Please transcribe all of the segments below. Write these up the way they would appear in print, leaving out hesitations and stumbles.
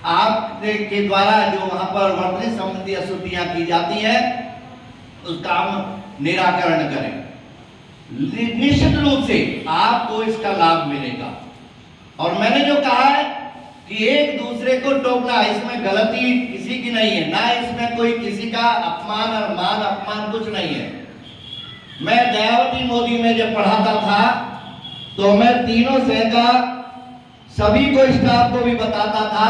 आपके द्वारा जो वहां पर वर्तनी संबंधी अशुद्धियां की जाती है उसका हम निराकरण करें। निश्चित रूप से आपको इसका लाभ मिलेगा। और मैंने जो कहा है कि एक दूसरे को टोकना, इसमें गलती किसी की नहीं है, ना इसमें कोई किसी का अपमान और मान अपमान कुछ नहीं है। मैं दयावती मोदी में जब पढ़ाता था तो मैं तीनों सह का सभी को, स्टाफ को भी बताता था,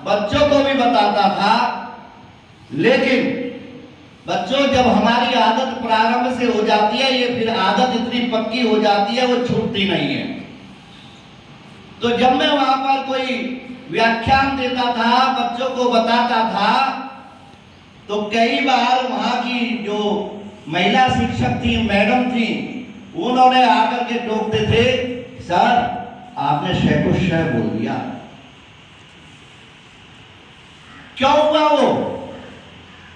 बच्चों को भी बताता था। लेकिन बच्चों, जब हमारी आदत प्रारंभ से हो जाती है, ये फिर आदत इतनी पक्की हो जाती है, वो छूटती नहीं है। तो जब मैं वहां पर कोई व्याख्यान देता था, बच्चों को बताता था, तो कई बार वहां की जो महिला शिक्षक थी, मैडम थी, उन्होंने आकर के टोकते थे, सर आपने शय को शय बोल दिया। क्यों हुआ वो?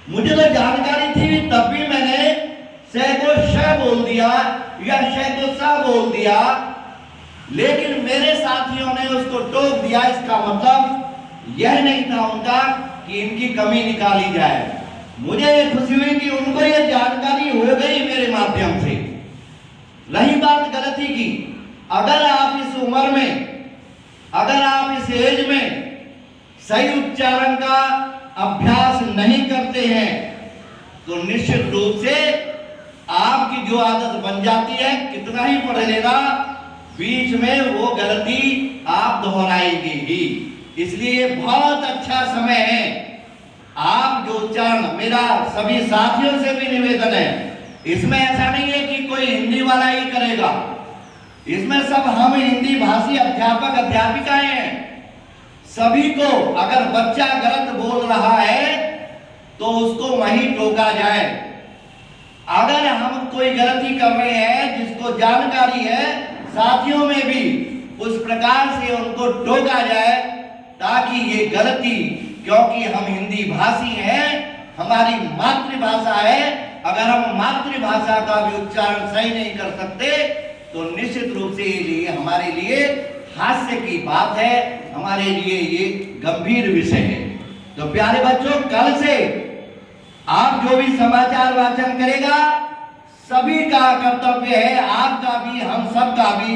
मुझे तो जानकारी थी, तब भी मैंने शय को शय बोल दिया या शय को स बोल दिया, लेकिन मेरे साथियों ने उसको टोक दिया। इसका मतलब यह नहीं था उनका कि इनकी कमी निकाली जाए। मुझे ये खुशी हुई कि उनको ये जानकारी हो गई मेरे माध्यम से। रही बात गलती की, अगर आप इस उम्र में, अगर आप इस एज में सही उच्चारण का अभ्यास नहीं करते हैं तो निश्चित रूप से आपकी जो आदत बन जाती है, कितना ही पढ़ लेना, बीच में वो गलती आप दोहराएंगे ही। इसलिए बहुत अच्छा समय है। आप जो उच्चारण, मेरा सभी साथियों से भी निवेदन है, इसमें ऐसा नहीं है कि कोई हिंदी वाला ही करेगा, इसमें सब हम हिंदी भाषी अध्यापक अध्यापिकाएं हैं। सभी को, अगर बच्चा गलत बोल रहा है तो उसको वहीं टोका जाए। अगर हम कोई गलती कर रहे हैं जिसको जानकारी है, साथियों में भी उस प्रकार से उनको टोका जाए ताकि ये गलती, क्योंकि हम हिंदी भाषी हैं, हमारी मातृभाषा है, अगर हम मातृभाषा का भी उच्चारण सही नहीं कर सकते तो निश्चित रूप से ये हमारे लिए हास्य की बात है, हमारे लिए ये गंभीर विषय है। तो प्यारे बच्चों, कल से आप जो भी समाचार वाचन करेगा, सभी का कर्तव्य है, आपका भी, हम सब का भी,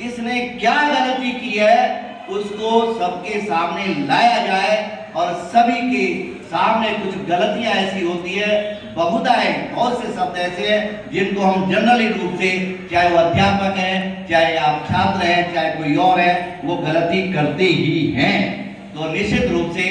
इसने क्या गलती की है उसको सबके सामने लाया जाए। और सभी के सामने कुछ गलतियां ऐसी होती है, बहुत से शब्द ऐसे हैं जिनको हम जनरली रूप से, चाहे वो अध्यापक हैं, चाहे आप छात्र हैं, चाहे कोई और है, वो गलती करते ही हैं। तो निश्चित रूप से